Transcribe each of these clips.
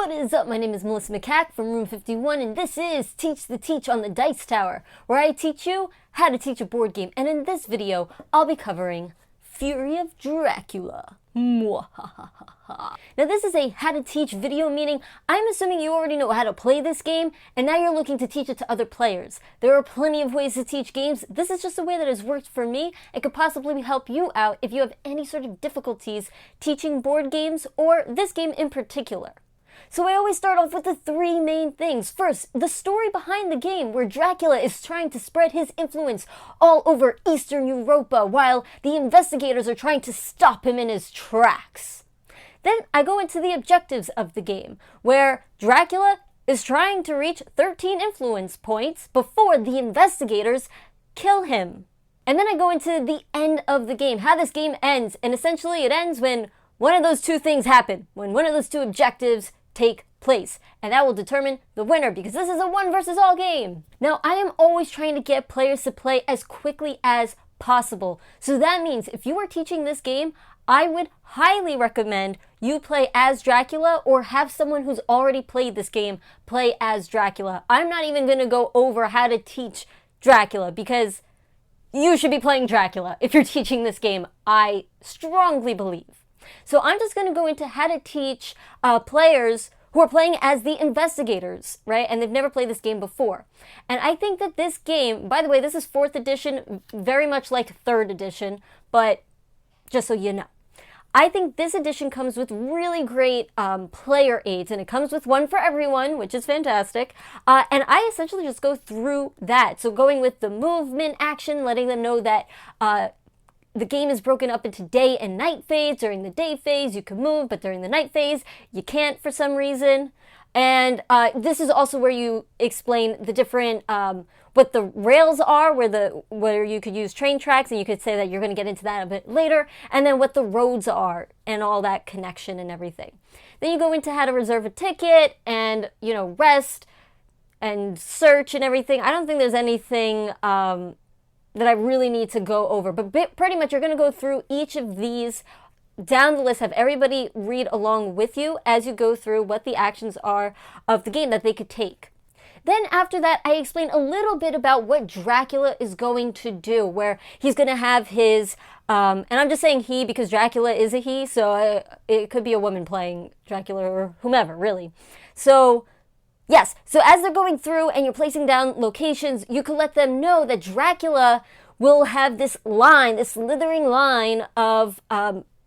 What is up? My name is Melissa Makak from Room 51, and this is Teach the Teach on the Dice Tower, where I teach you how to teach a board game. And in this video, I'll be covering Fury of Dracula. Now this is a how to teach video, meaning I'm assuming you already know how to play this game, and now you're looking to teach it to other players. There are plenty of ways to teach games. This is just a way that has worked for me. It could possibly help you out if you have any sort of difficulties teaching board games, or this game in particular. So I always start off with the three main things. First, the story behind the game, where Dracula is trying to spread his influence all over Eastern Europa, while the investigators are trying to stop him in his tracks. Then I go into the objectives of the game, where Dracula is trying to reach 13 influence points before the investigators kill him. And then I go into the end of the game, how this game ends, and essentially it ends when one of those two things happen, when one of those two objectives take place, and that will determine the winner, because this is a one versus all game. Now, I am always trying to get players to play as quickly as possible. So that means if you are teaching this game, I would highly recommend you play as Dracula, or have someone who's already played this game play as Dracula. I'm not even going to go over how to teach Dracula, because you should be playing Dracula if you're teaching this game, I strongly believe. So I'm just going to go into how to teach players who are playing as the investigators, right? And they've never played this game before. And I think that this game, by the way, this is 4th edition, very much like 3rd edition, but just so you know. I think this edition comes with really great player aids, and it comes with one for everyone, which is fantastic. And I essentially just go through that. So going with the movement action, letting them know that the game is broken up into day and night phase. During the day phase, you can move, but during the night phase, you can't for some reason. And this is also where you explain the different, what the rails are, where you could use train tracks, and you could say that you're going to get into that a bit later, and then what the roads are, and all that connection and everything. Then you go into how to reserve a ticket, and, rest, and search, and everything. I don't think there's anything that I really need to go over. But pretty much you're going to go through each of these down the list, have everybody read along with you as you go through what the actions are of the game that they could take. Then after that, I explain a little bit about what Dracula is going to do, where he's going to have his, and I'm just saying he because Dracula is a he, so it could be a woman playing Dracula or whomever, really. So yes, so as they're going through and you're placing down locations, you can let them know that Dracula will have this line, this slithering line of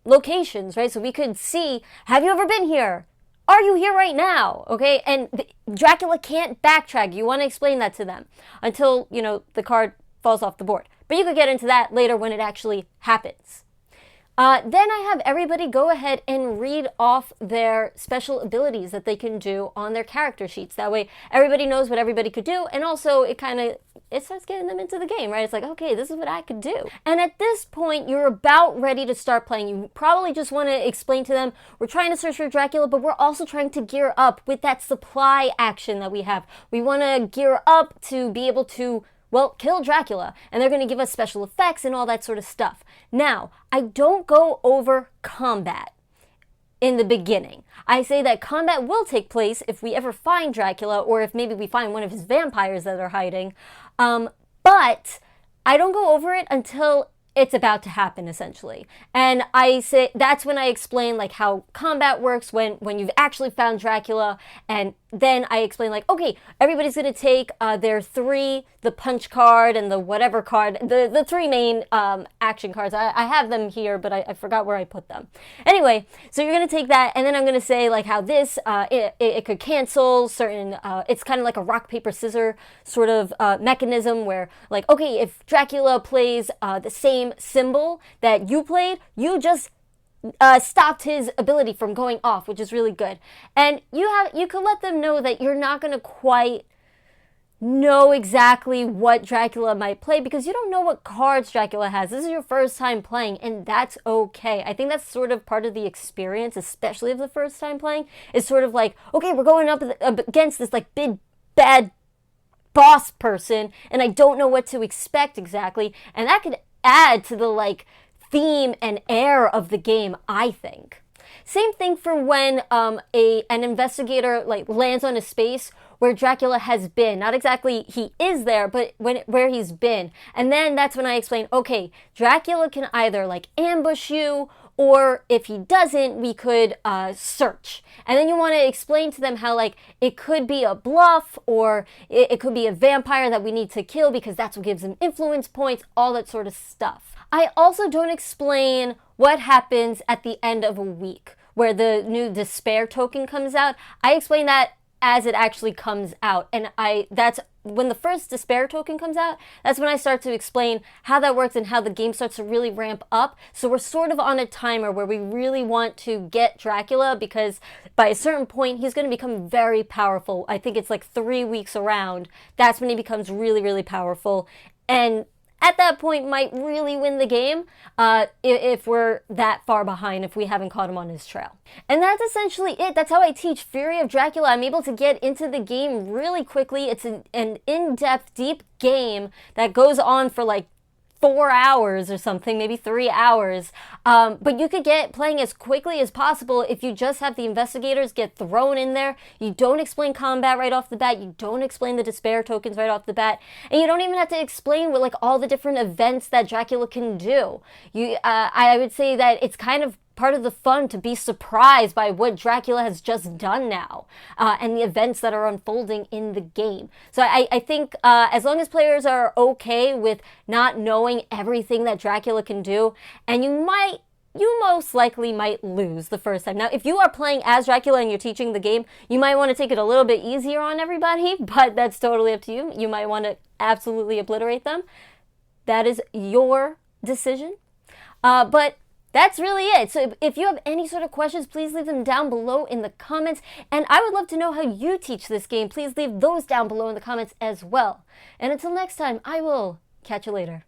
locations, right? So we could see, have you ever been here? Are you here right now? Okay, and Dracula can't backtrack. You want to explain that to them until, the card falls off the board. But you could get into that later when it actually happens. Then I have everybody go ahead and read off their special abilities that they can do on their character sheets. That way everybody knows what everybody could do, and also it starts getting them into the game, right? It's like, okay, this is what I could do. And at this point, you're about ready to start playing. You probably just want to explain to them, we're trying to search for Dracula, but we're also trying to gear up with that supply action that we have. We want to gear up to be able to kill Dracula, and they're going to give us special effects and all that sort of stuff. Now, I don't go over combat in the beginning. I say that combat will take place if we ever find Dracula, or if maybe we find one of his vampires that are hiding, but I don't go over it until it's about to happen, essentially. And I say that's when I explain how combat works when you've actually found Dracula, and then I explain okay, everybody's going to take their 3, the punch card and the whatever card, the 3 main action cards. I have them here, but I forgot where I put them. Anyway, so you're going to take that, and then I'm going to say how this, it could cancel certain, it's kind of like a rock, paper, scissor sort of mechanism where okay, if Dracula plays the same symbol that you played, you just stopped his ability from going off, which is really good. And you can let them know that you're not going to quite know exactly what Dracula might play, because you don't know what cards Dracula has. This is your first time playing, and that's okay. I think that's sort of part of the experience, especially of the first time playing, is sort of okay, we're going up against this big bad boss person, and I don't know what to expect exactly, and that could add to the theme and air of the game, I think. Same thing for when an investigator like lands on a space where Dracula has been. Not exactly he is there, but where he's been. And then that's when I explain, okay, Dracula can either like ambush you, or if he doesn't, we could search. And then you want to explain to them how like it could be a bluff, or it could be a vampire that we need to kill because that's what gives him influence points, all that sort of stuff. I also don't explain what happens at the end of a week where the new despair token comes out. I explain that as it actually comes out. And that's when the first despair token comes out, that's when I start to explain how that works and how the game starts to really ramp up. So we're sort of on a timer where we really want to get Dracula, because by a certain point, he's going to become very powerful. I think it's like 3 weeks around. That's when he becomes really, really powerful. And at that point might really win the game if we're that far behind, if we haven't caught him on his trail. And that's essentially it. That's how I teach Fury of Dracula. I'm able to get into the game really quickly. It's an in-depth, deep game that goes on for like 4 hours or something, maybe 3 hours. But you could get playing as quickly as possible if you just have the investigators get thrown in there. You don't explain combat right off the bat. You don't explain the despair tokens right off the bat. And you don't even have to explain what like all the different events that Dracula can do. I would say that it's kind of part of the fun to be surprised by what Dracula has just done now, and the events that are unfolding in the game. So I think as long as players are okay with not knowing everything that Dracula can do, and you most likely might lose the first time. Now, if you are playing as Dracula and you're teaching the game, you might want to take it a little bit easier on everybody, but that's totally up to you. You might want to absolutely obliterate them. That is your decision. But that's really it. So if you have any sort of questions, please leave them down below in the comments. And I would love to know how you teach this game. Please leave those down below in the comments as well. And until next time, I will catch you later.